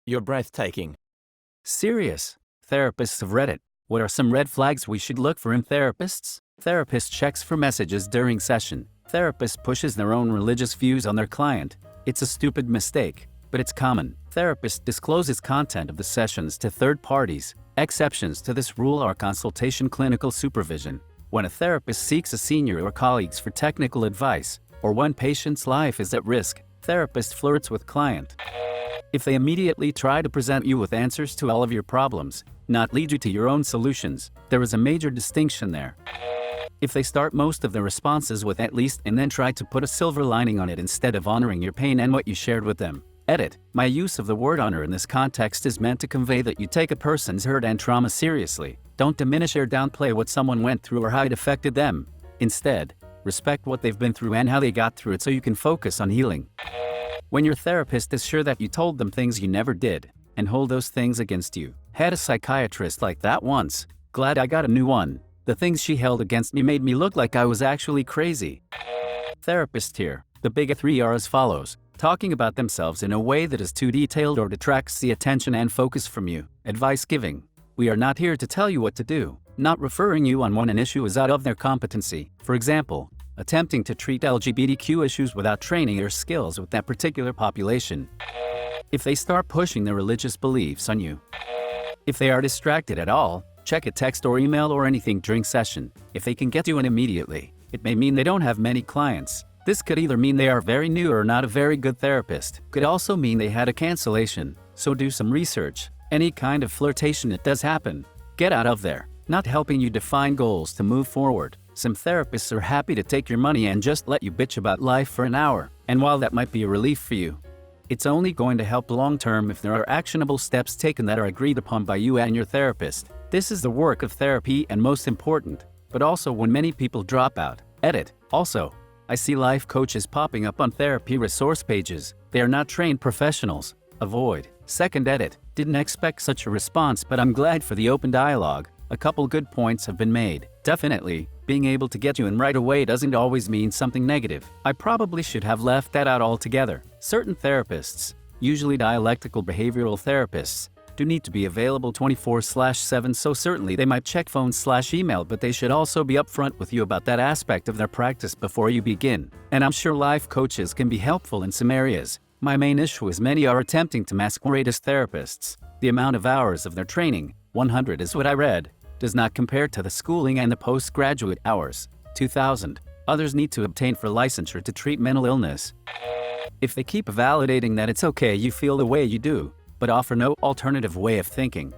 You're breathtaking. Serious. Therapists of Reddit. What are some red flags we should look for in therapists? Therapist checks for messages during session. Therapist pushes their own religious views on their client. It's a stupid mistake, but it's common. Therapist discloses content of the sessions to third parties. Exceptions to this rule are consultation, clinical supervision. When a therapist seeks a senior or colleagues for technical advice, or when patient's life is at risk, therapist flirts with client. If they immediately try to present you with answers to all of your problems, not lead you to your own solutions, there is a major distinction there. If they start most of their responses with "at least" and then try to put a silver lining on it instead of honoring your pain and what you shared with them. Edit. My use of the word honor in this context is meant to convey that you take a person's hurt and trauma seriously. Don't diminish or downplay what someone went through or how it affected them. Instead, respect what they've been through and how they got through it so you can focus on healing. When your therapist is sure that you told them things you never did, and hold those things against you. Had a psychiatrist like that once. Glad I got a new one. The things she held against me made me look like I was actually crazy. Therapist here. The big three are as follows. Talking about themselves in a way that is too detailed or detracts the attention and focus from you. Advice giving. We are not here to tell you what to do. Not referring you on when an issue is out of their competency. For example, attempting to treat LGBTQ issues without training or skills with that particular population. If they start pushing their religious beliefs on you. If they are distracted at all, check a text or email or anything during session. If they can get you in immediately, it may mean they don't have many clients. This could either mean they are very new or not a very good therapist. Could also mean they had a cancellation, so do some research. Any kind of flirtation that does happen, get out of there. Not helping you define goals to move forward. Some therapists are happy to take your money and just let you bitch about life for an hour. And while that might be a relief for you, it's only going to help long term if there are actionable steps taken that are agreed upon by you and your therapist. This is the work of therapy and most important, but also when many people drop out. Edit. Also, I see life coaches popping up on therapy resource pages. They are not trained professionals. Avoid. Second edit. Didn't expect such a response, but I'm glad for the open dialogue. A couple good points have been made. Definitely, being able to get you in right away doesn't always mean something negative. I probably should have left that out altogether. Certain therapists, usually dialectical behavioral therapists, do need to be available 24/7, so certainly they might check phone/email, but they should also be upfront with you about that aspect of their practice before you begin. And I'm sure life coaches can be helpful in some areas. My main issue is many are attempting to masquerade as therapists. The amount of hours of their training, 100 is what I read, does not compare to the schooling and the postgraduate hours, 2,000. Others need to obtain for licensure to treat mental illness. If they keep validating that it's okay you feel the way you do, but offer no alternative way of thinking.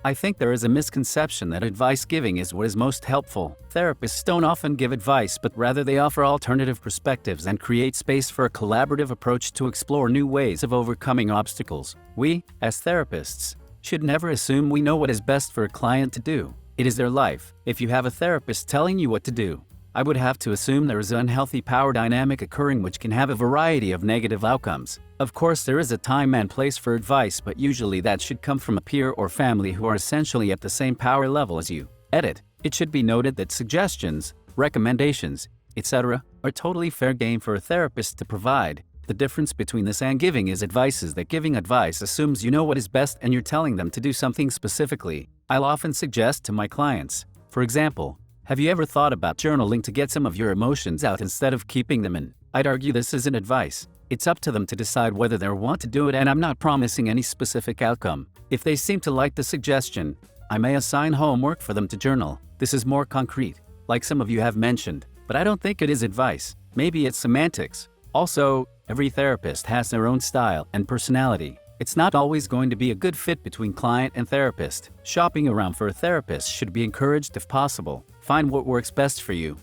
I think there is a misconception that advice giving is what is most helpful. Therapists don't often give advice, but rather they offer alternative perspectives and create space for a collaborative approach to explore new ways of overcoming obstacles. We, as therapists, should never assume we know what is best for a client to do. It is their life. If you have a therapist telling you what to do, I would have to assume there is an unhealthy power dynamic occurring which can have a variety of negative outcomes. Of course, there is a time and place for advice, but usually that should come from a peer or family who are essentially at the same power level as you. Edit. It should be noted that suggestions, recommendations, etc. are totally fair game for a therapist to provide. The difference between this and giving is advice is that giving advice assumes you know what is best and you're telling them to do something specifically. I'll often suggest to my clients, for example, have you ever thought about journaling to get some of your emotions out instead of keeping them in? I'd argue this isn't advice. It's up to them to decide whether they want to do it, and I'm not promising any specific outcome. If they seem to like the suggestion, I may assign homework for them to journal. This is more concrete, like some of you have mentioned, but I don't think it is advice. Maybe it's semantics. Also, every therapist has their own style and personality. It's not always going to be a good fit between client and therapist. Shopping around for a therapist should be encouraged if possible. Find what works best for you.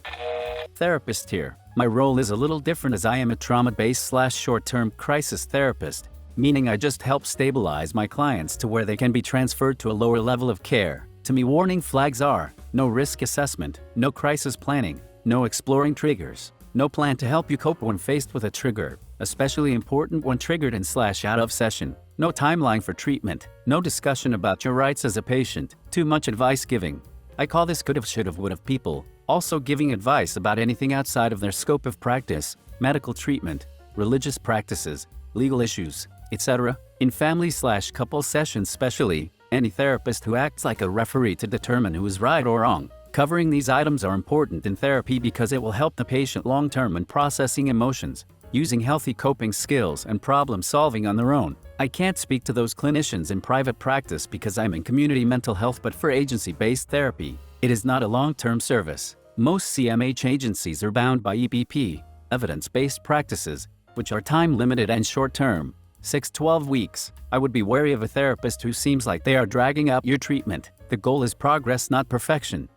Therapist here. My role is a little different as I am a trauma-based/short-term crisis therapist, meaning I just help stabilize my clients to where they can be transferred to a lower level of care. To me, warning flags are no risk assessment, no crisis planning, no exploring triggers, no plan to help you cope when faced with a trigger, especially important when triggered and/out of session. No timeline for treatment, no discussion about your rights as a patient, too much advice giving. I call this could've, should've, would've people. Also giving advice about anything outside of their scope of practice, medical treatment, religious practices, legal issues. etc. In family/couple sessions especially, any therapist who acts like a referee to determine who is right or wrong. Covering these items are important in therapy because it will help the patient long-term in processing emotions, using healthy coping skills and problem solving on their own. I can't speak to those clinicians in private practice because I'm in community mental health, but for agency-based therapy, it is not a long-term service. Most CMH agencies are bound by EBP, evidence-based practices, which are time-limited and short-term, 6-12 weeks. I would be wary of a therapist who seems like they are dragging out your treatment. The goal is progress, not perfection.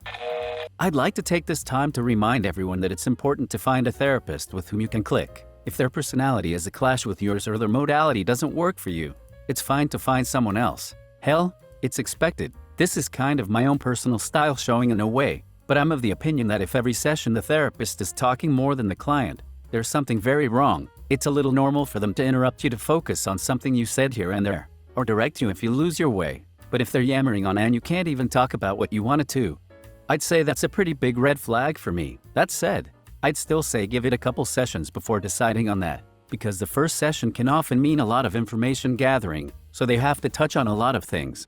I'd like to take this time to remind everyone that it's important to find a therapist with whom you can click. If their personality is a clash with yours or their modality doesn't work for you, it's fine to find someone else. Hell, it's expected. This is kind of my own personal style showing in a way, but I'm of the opinion that if every session the therapist is talking more than the client, there's something very wrong. It's a little normal for them to interrupt you to focus on something you said here and there, or direct you if you lose your way. But if they're yammering on and you can't even talk about what you wanted to, I'd say that's a pretty big red flag for me. That said, I'd still say give it a couple sessions before deciding on that, because the first session can often mean a lot of information gathering, so they have to touch on a lot of things.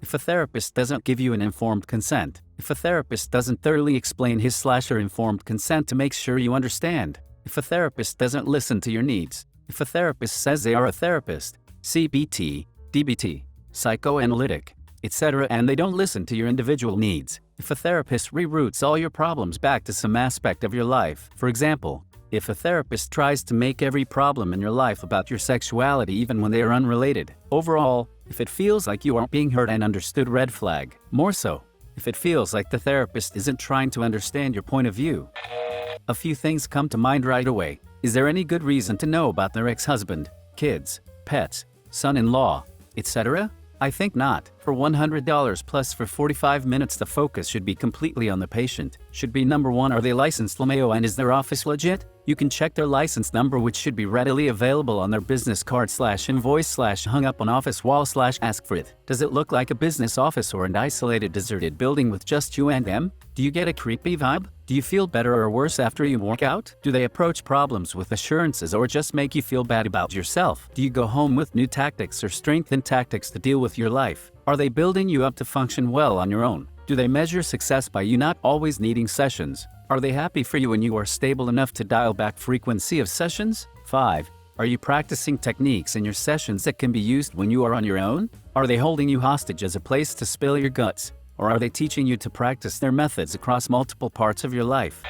If a therapist doesn't give you an informed consent, if a therapist doesn't thoroughly explain his/her informed consent to make sure you understand, if a therapist doesn't listen to your needs, if a therapist says they are a therapist, CBT, DBT, psychoanalytic, etc., and they don't listen to your individual needs, if a therapist reroutes all your problems back to some aspect of your life, for example, if a therapist tries to make every problem in your life about your sexuality even when they are unrelated, overall, if it feels like you aren't being heard and understood, red flag. More so, if it feels like the therapist isn't trying to understand your point of view. A few things come to mind right away. Is there any good reason to know about their ex-husband, kids, pets, son-in-law, etc.? I think not. For $100 plus for 45 minutes, the focus should be completely on the patient. Should be number one, are they licensed LMAO and is their office legit? You can check their license number, which should be readily available on their business card/invoice/hung up on office wall/AskReddit. Does it look like a business office or an isolated deserted building with just you and them? Do you get a creepy vibe? Do you feel better or worse after you walk out? Do they approach problems with assurances or just make you feel bad about yourself? Do you go home with new tactics or strengthened tactics to deal with your life? Are they building you up to function well on your own? Do they measure success by you not always needing sessions? Are they happy for you when you are stable enough to dial back frequency of sessions? 5. Are you practicing techniques in your sessions that can be used when you are on your own? Are they holding you hostage as a place to spill your guts? Or are they teaching you to practice their methods across multiple parts of your life?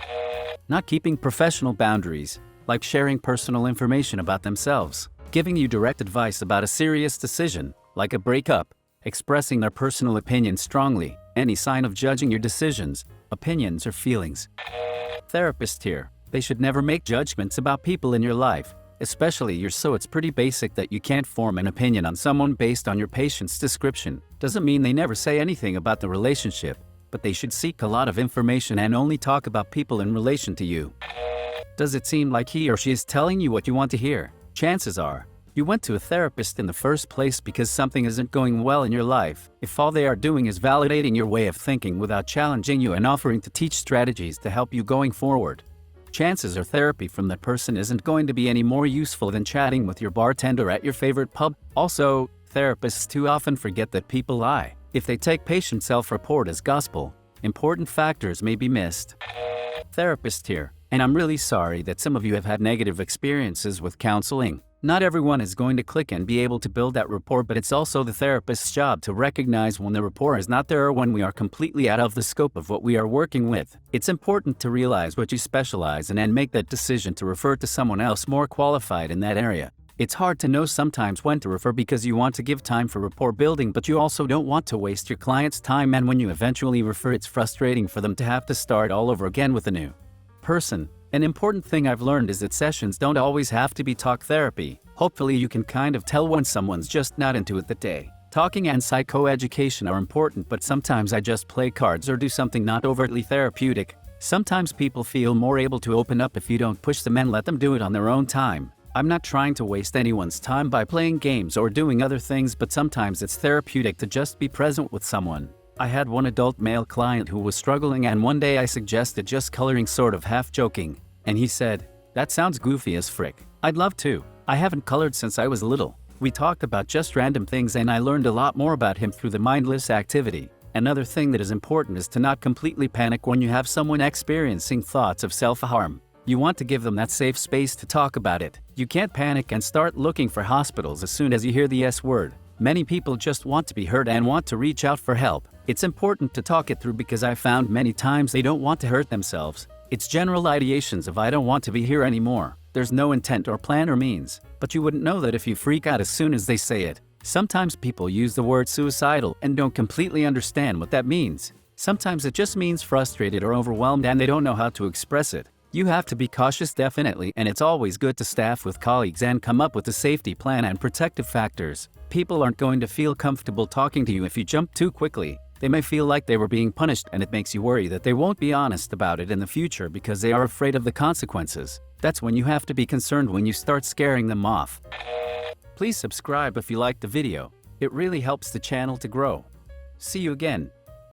Not keeping professional boundaries, like sharing personal information about themselves, giving you direct advice about a serious decision, like a breakup, expressing their personal opinion strongly, any sign of judging your decisions, opinions, or feelings. Therapist here, they should never make judgments about people in your life, especially yours, so it's pretty basic that you can't form an opinion on someone based on your patient's description. Doesn't mean they never say anything about the relationship, but they should seek a lot of information and only talk about people in relation to you. Does it seem like he or she is telling you what you want to hear? Chances are, you went to a therapist in the first place because something isn't going well in your life. If all they are doing is validating your way of thinking without challenging you and offering to teach strategies to help you going forward, chances are therapy from that person isn't going to be any more useful than chatting with your bartender at your favorite pub. Also, therapists too often forget that people lie. If they take patient self-report as gospel, important factors may be missed. Therapist here, and I'm really sorry that some of you have had negative experiences with counseling. Not everyone is going to click and be able to build that rapport, but it's also the therapist's job to recognize when the rapport is not there or when we are completely out of the scope of what we are working with. It's important to realize what you specialize in and make that decision to refer to someone else more qualified in that area. It's hard to know sometimes when to refer because you want to give time for rapport building, but you also don't want to waste your client's time, and when you eventually refer, it's frustrating for them to have to start all over again with a new person. An important thing I've learned is that sessions don't always have to be talk therapy. Hopefully you can kind of tell when someone's just not into it that day. Talking and psychoeducation are important, but sometimes I just play cards or do something not overtly therapeutic. Sometimes people feel more able to open up if you don't push them and let them do it on their own time. I'm not trying to waste anyone's time by playing games or doing other things, but sometimes it's therapeutic to just be present with someone. I had one adult male client who was struggling, and one day I suggested just coloring, sort of half joking, and he said, "That sounds goofy as frick. I'd love to." I haven't colored since I was little. We talked about just random things and I learned a lot more about him through the mindless activity. Another thing that is important is to not completely panic when you have someone experiencing thoughts of self-harm. You want to give them that safe space to talk about it. You can't panic and start looking for hospitals as soon as you hear the S word. Many people just want to be heard and want to reach out for help. It's important to talk it through because I found many times they don't want to hurt themselves. It's general ideations of I don't want to be here anymore. There's no intent or plan or means, but you wouldn't know that if you freak out as soon as they say it. Sometimes people use the word suicidal and don't completely understand what that means. Sometimes it just means frustrated or overwhelmed and they don't know how to express it. You have to be cautious definitely, and it's always good to staff with colleagues and come up with a safety plan and protective factors. People aren't going to feel comfortable talking to you if you jump too quickly. They may feel like they were being punished and it makes you worry that they won't be honest about it in the future because they are afraid of the consequences. That's when you have to be concerned when you start scaring them off. Please subscribe if you liked the video. It really helps the channel to grow. See you again.